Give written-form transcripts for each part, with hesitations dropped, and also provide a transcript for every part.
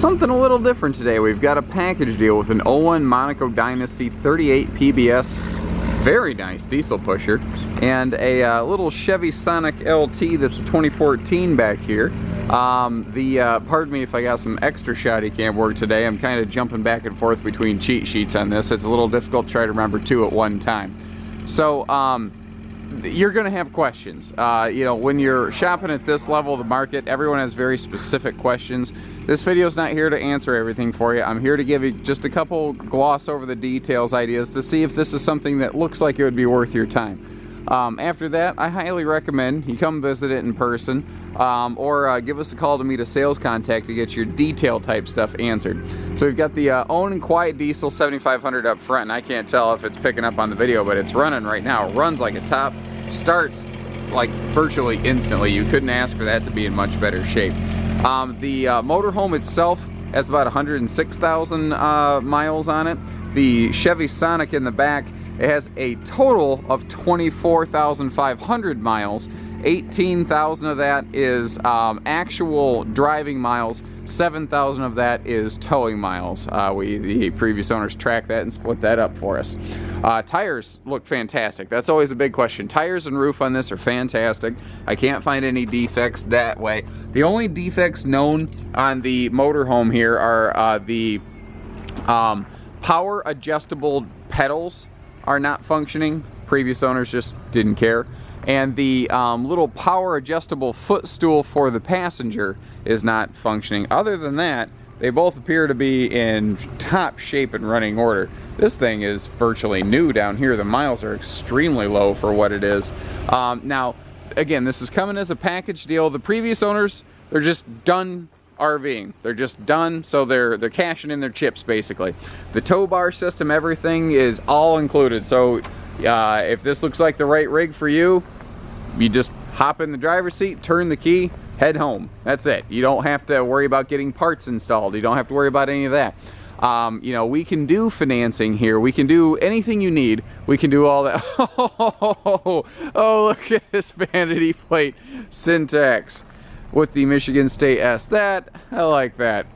Something a little different today. We've got a package deal with an 01 Monaco Dynasty 38 PBS, very nice diesel pusher, and a little Chevy Sonic LT that's a 2014 back here. Pardon me if I got some extra shoddy cam work today. I'm kind of jumping back and forth between cheat sheets on this. It's a little difficult to try to remember two at one time. So, you're going to have questions. You know, when you're shopping at this level of the market, everyone has very specific questions. This video is not here to answer everything for you. I'm here to give you just a couple gloss over the details ideas to see if this is something that looks like it would be worth your time. After that, I highly recommend you come visit it in person, or give us a call to meet a sales contact to get your detail type stuff answered. So we've got the Own and Quiet Diesel 7500 up front, and I can't tell if it's picking up on the video, but it's running right now. It runs like a top, starts like virtually instantly. You couldn't ask for that to be in much better shape. The motorhome itself has about 106,000 miles on it. The Chevy Sonic in the back, it has a total of 24,500 miles. 18,000 of that is actual driving miles. 7,000 of that is towing miles. The previous owners tracked that and split that up for us. Tires look fantastic. That's always a big question. Tires and roof on this are fantastic. I can't find any defects that way. The only defects known on the motorhome here are the power adjustable pedals are not functioning. Previous owners just didn't care. And the little power adjustable footstool for the passenger is not functioning. Other than that, they both appear to be in top shape and running order. This thing is virtually new down here. The miles are extremely low for what it is. Now, again, this is coming as a package deal. The previous owners, they're just done RVing. They're just done, so they're cashing in their chips basically. The tow bar system, everything is all included. So if this looks like the right rig for you, you just hop in the driver's seat, turn the key, head home. That's it. You don't have to worry about getting parts installed. You don't have to worry about any of that. You know, we can do financing here. We can do anything you need. We can do all that. Oh, look at this vanity plate syntax with the Michigan State S. That, I like that.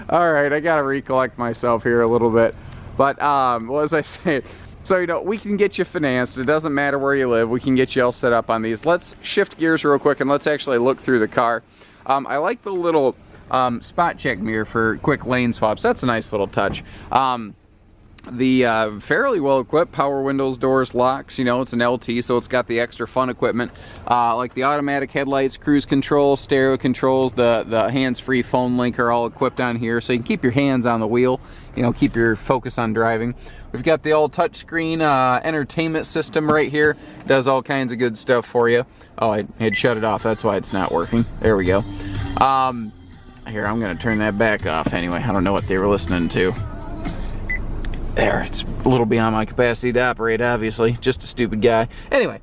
All right, I gotta recollect myself here a little bit. But, what was I saying? So, you know, we can get you financed. It doesn't matter where you live. We can get you all set up on these. Let's shift gears real quick and let's actually look through the car. I like the little spot check mirror for quick lane swaps. That's a nice little touch. The fairly well equipped power windows, doors, locks. You know, it's an LT, so it's got the extra fun equipment like the automatic headlights, cruise control, stereo controls, the hands-free phone link are all equipped on here, so you can keep your hands on the wheel, you know, keep your focus on driving. We've got the old touchscreen entertainment system right here. Does all kinds of good stuff for you. Oh, I had shut it off. That's why it's not working. There we go. Here, I'm going to turn that back off anyway. I don't know what they were listening to. There, it's a little beyond my capacity to operate, obviously. Just a stupid guy. Anyway,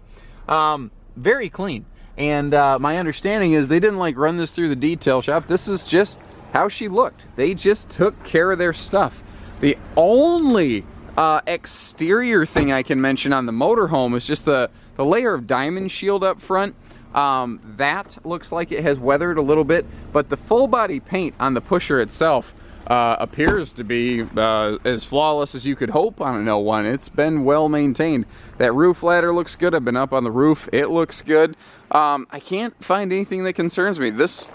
very clean. And my understanding is they didn't like run this through the detail shop. This is just how she looked. They just took care of their stuff. The only exterior thing I can mention on the motorhome is just the layer of diamond shield up front. That looks like it has weathered a little bit, but the full body paint on the pusher itself appears to be as flawless as you could hope on an L1. It's been well maintained. That roof ladder looks good. I've been up on the roof. It looks good. I can't find anything that concerns me. This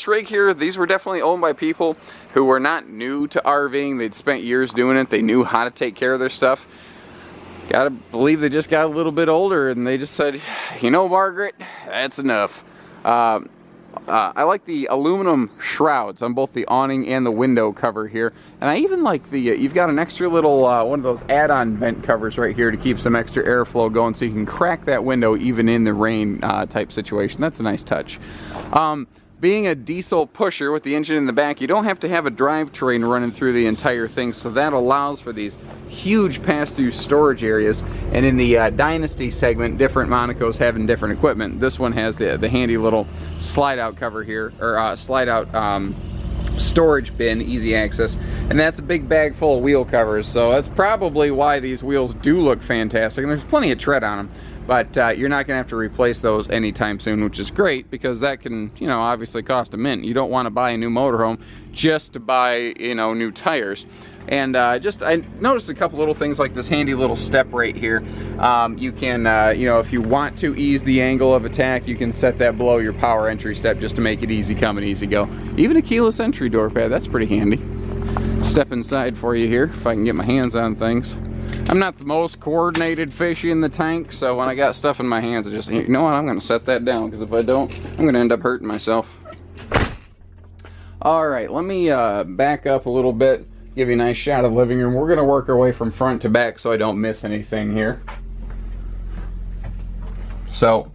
rig here, these were definitely owned by people who were not new to RVing. They'd spent years doing it. They knew how to take care of their stuff. Gotta believe they just got a little bit older and they just said, you know, Margaret, that's enough. I like the aluminum shrouds on both the awning and the window cover here. And I even like the, you've got an extra little, one of those add-on vent covers right here to keep some extra airflow going so you can crack that window even in the rain type situation. That's a nice touch. Being a diesel pusher with the engine in the back, you don't have to have a drivetrain running through the entire thing, so that allows for these huge pass-through storage areas. And in the Dynasty segment, different Monacos having different equipment. This one has the handy little slide-out cover here, or slide-out storage bin, easy access, and that's a big bag full of wheel covers, so that's probably why these wheels do look fantastic, and there's plenty of tread on them. but you're not going to have to replace those anytime soon, which is great because that can, you know, obviously cost a mint. You don't want to buy a new motorhome just to buy, you know, new tires. And I noticed a couple little things like this handy little step right here. You can, you know, if you want to ease the angle of attack, you can set that below your power entry step just to make it easy come and easy go. Even a keyless entry door pad, that's pretty handy. Step inside for you here, if I can get my hands on things. I'm not the most coordinated fishy in the tank, so when I got stuff in my hands, I just, you know what, I'm gonna set that down, because if I don't, I'm gonna end up hurting myself. Alright, let me back up a little bit, give you a nice shot of the living room. We're gonna work our way from front to back so I don't miss anything here. So,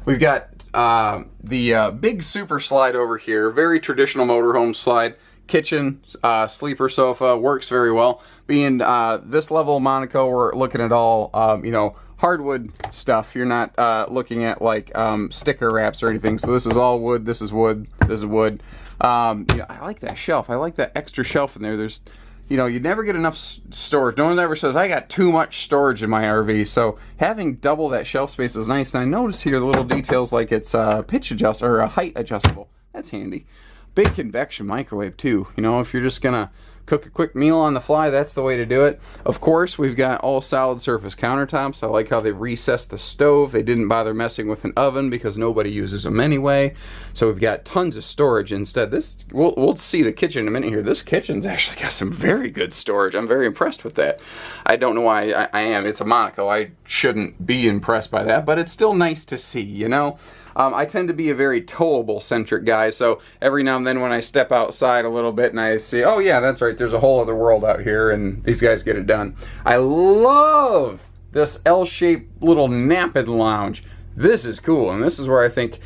we've got the big super slide over here, very traditional motorhome slide. Kitchen, sleeper sofa, works very well. Being this level of Monaco, we're looking at all, you know, hardwood stuff. You're not looking at like sticker wraps or anything. So this is all wood, this is wood, this is wood. You know, I like that shelf. I like that extra shelf in there. There's, you know, you never get enough storage. No one ever says, I got too much storage in my RV. So having double that shelf space is nice. And I notice here the little details like it's pitch adjust or height adjustable. That's handy. Big convection microwave too. You know, if you're just gonna cook a quick meal on the fly, that's the way to do it. Of course, we've got all solid surface countertops. I like how they recessed the stove. They didn't bother messing with an oven because nobody uses them anyway. So we've got tons of storage instead. This, we'll see the kitchen in a minute here. This kitchen's actually got some very good storage. I'm very impressed with that. I don't know why I am. It's a Monaco. I shouldn't be impressed by that, but it's still nice to see, you know? I tend to be a very towable centric guy, so every now and then when I step outside a little bit and I see, oh yeah, that's right, there's a whole other world out here and these guys get it done. I love this L-shaped little napkin lounge. This is cool, and this is where I think,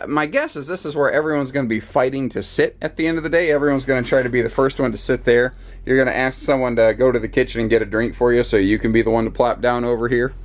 my guess is this is where everyone's going to be fighting to sit at the end of the day. Everyone's going to try to be the first one to sit there. You're going to ask someone to go to the kitchen and get a drink for you so you can be the one to plop down over here.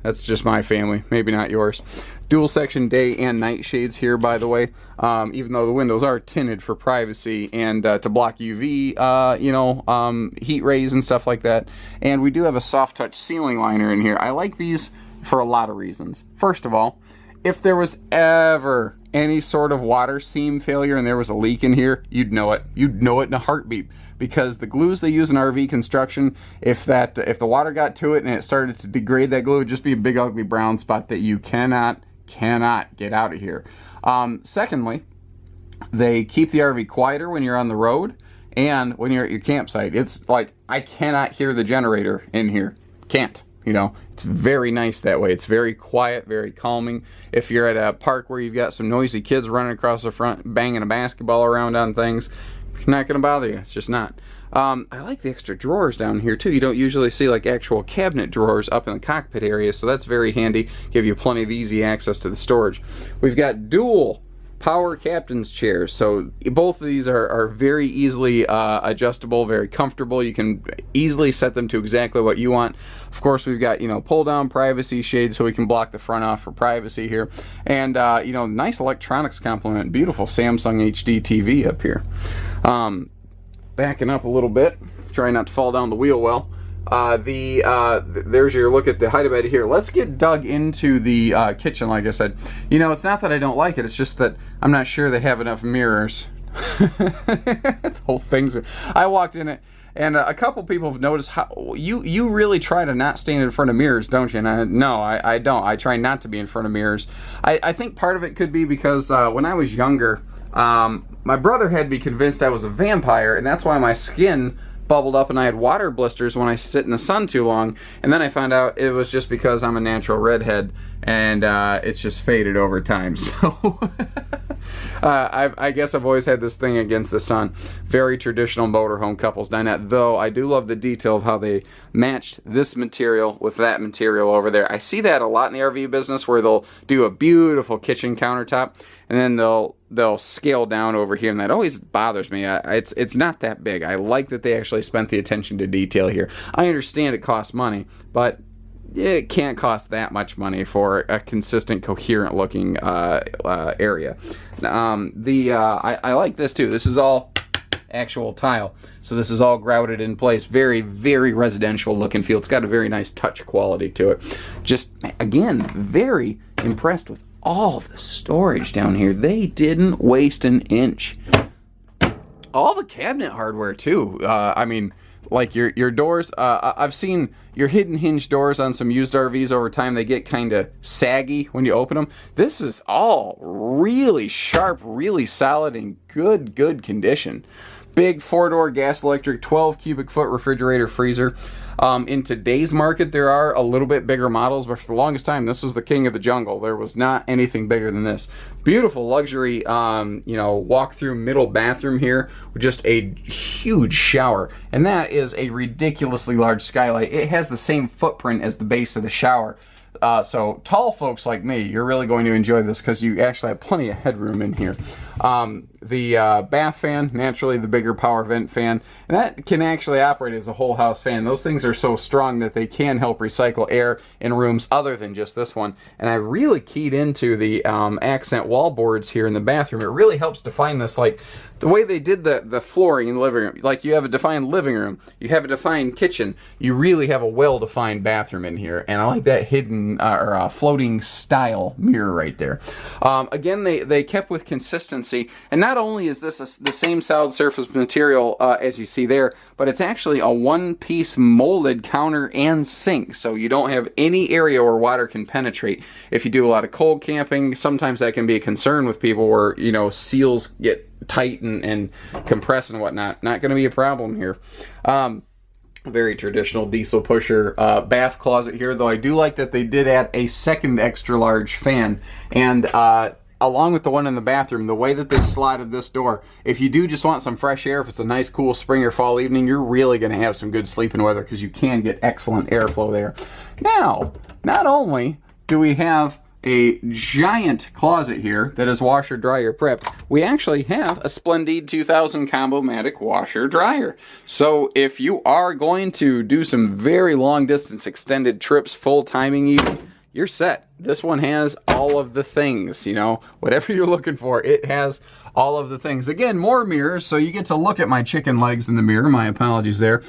That's just my family, maybe not yours. Dual section day and night shades here, by the way, even though the windows are tinted for privacy and to block UV, you know, heat rays and stuff like that. And we do have a soft touch ceiling liner in here. I like these for a lot of reasons. First of all, if there was ever any sort of water seam failure and there was a leak in here, you'd know it. You'd know it in a heartbeat. Because the glues they use in RV construction, if the water got to it and it started to degrade that glue, it would just be a big ugly brown spot that you cannot get out of here. Secondly, they keep the RV quieter when you're on the road and when you're at your campsite. It's like, I cannot hear the generator in here. Can't. You know, it's very nice that way. It's very quiet, very calming. If you're at a park where you've got some noisy kids running across the front, banging a basketball around on things, not going to bother you. It's just not. I like the extra drawers down here too. You don't usually see like actual cabinet drawers up in the cockpit area, so that's very handy. Give you plenty of easy access to the storage. We've got dual power captain's chairs, so both of these are very easily adjustable, very comfortable. You can easily set them to exactly what you want. Of course, we've got, you know, pull down privacy shades so we can block the front off for privacy here, and you know, nice electronics complement. Beautiful Samsung HD TV up here. Backing up a little bit, trying not to fall down the wheel well. There's your look at the height of it here. Let's get dug into the kitchen. Like I said, you know, it's not that I don't like it, it's just that I'm not sure they have enough mirrors. The whole thing's, I walked in it and a couple people have noticed how you really try to not stand in front of mirrors, don't you? And no, I don't. I try not to be in front of mirrors. I think part of it could be because when I was younger, my brother had me convinced I was a vampire, and that's why my skin bubbled up and I had water blisters when I sit in the sun too long. And then I found out it was just because I'm a natural redhead, and it's just faded over time. So I guess I've always had this thing against the sun. Very traditional motorhome couples dinette, though I do love the detail of how they matched this material with that material over there. I see that a lot in the RV business where they'll do a beautiful kitchen countertop and then they'll scale down over here, and that always bothers me. It's not that big. I like that they actually spent the attention to detail here. I understand it costs money, but it can't cost that much money for a consistent, coherent looking area. I like this too. This is all actual tile. So this is all grouted in place. Very, very residential look and feel. It's got a very nice touch quality to it. Just, again, very impressed with all the storage down here. They didn't waste an inch. All the cabinet hardware too. I mean, like your doors, I've seen your hidden hinge doors on some used RVs over time. They get kind of saggy when you open them. This is all really sharp, really solid, and good condition. Big 4-door gas electric, 12 cubic foot refrigerator freezer. In today's market, there are a little bit bigger models, but for the longest time, this was the king of the jungle. There was not anything bigger than this. Beautiful luxury, you know, walk-through middle bathroom here with just a huge shower. And that is a ridiculously large skylight. It has the same footprint as the base of the shower. So tall folks like me, you're really going to enjoy this because you actually have plenty of headroom in here. The bath fan, naturally the bigger power vent fan, and that can actually operate as a whole house fan. Those things are so strong that they can help recycle air in rooms other than just this one. And I really keyed into the accent wall boards here in the bathroom. It really helps define this, like the way they did the flooring in the living room. Like you have a defined living room, you have a defined kitchen, you really have a well-defined bathroom in here. And I like that hidden or floating style mirror right there. Again, they kept with consistency, and not only is this the same solid surface material as you see there, but it's actually a one-piece molded counter and sink, so you don't have any area where water can penetrate. If you do a lot of cold camping, sometimes that can be a concern with people where, you know, seals get tight and compress and whatnot. Not going to be a problem here. Very traditional diesel pusher bath closet here, though I do like that they did add a second extra large fan. And along with the one in the bathroom, the way that they slotted this door, if you do just want some fresh air, if it's a nice cool spring or fall evening, you're really going to have some good sleeping weather because you can get excellent airflow there. Now, not only do we have a giant closet here that is washer dryer prep, we actually have a Splendid 2000 Combo-Matic washer dryer. So if you are going to do some very long distance extended trips, full timing even, you're set. This one has all of the things, you know, whatever you're looking for, it has all of the things. Again, more mirrors, so you get to look at my chicken legs in the mirror. My apologies there.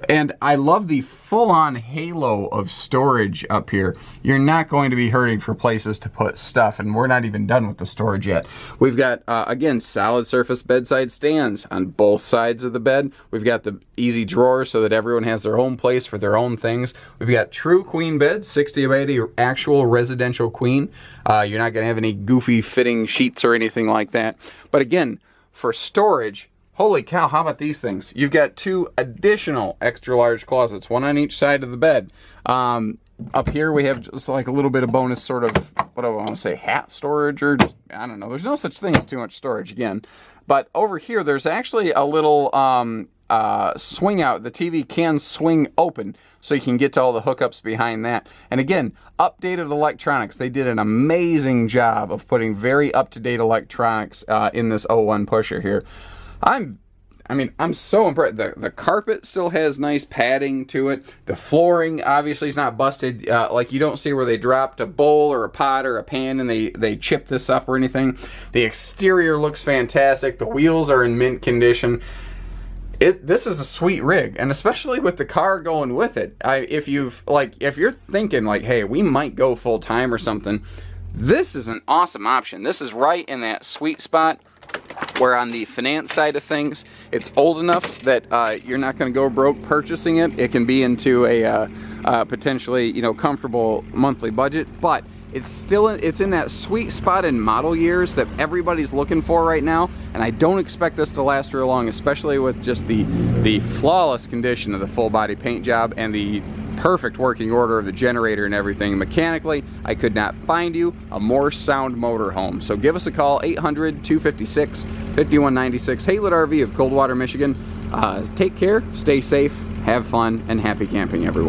And I love the full-on halo of storage up here. You're not going to be hurting for places to put stuff, and we're not even done with the storage yet. We've got, again, solid surface bedside stands on both sides of the bed. We've got the easy drawers so that everyone has their own place for their own things. We've got true queen beds, 60 by 80, actual residential queen. You're not going to have any goofy fitting sheets or anything like that. But again, for storage, holy cow, how about these things? You've got two additional extra large closets, one on each side of the bed. Up here we have just like a little bit of bonus sort of, what do I want to say, hat storage, or just, I don't know. There's no such thing as too much storage again. But over here there's actually a little swing out. The TV can swing open so you can get to all the hookups behind that. And again, updated electronics. They did an amazing job of putting very up-to-date electronics in this 01 pusher here. I'm so impressed. The carpet still has nice padding to it. The flooring obviously is not busted. Like you don't see where they dropped a bowl or a pot or a pan and they chipped this up or anything. The exterior looks fantastic. The wheels are in mint condition. This is a sweet rig, and especially with the car going with it. If you're thinking like, hey, we might go full time or something, this is an awesome option. This is right in that sweet spot where on the finance side of things, it's old enough that you're not going to go broke purchasing it. It can be into a potentially, you know, comfortable monthly budget, but it's in that sweet spot in model years that everybody's looking for right now, and I don't expect this to last real long, especially with just the flawless condition of the full body paint job and the perfect working order of the generator and everything. Mechanically, I could not find you a more sound motorhome. So give us a call, 800-256-5196, Haylett RV of Coldwater, Michigan. Take care, stay safe, have fun, and happy camping, everyone.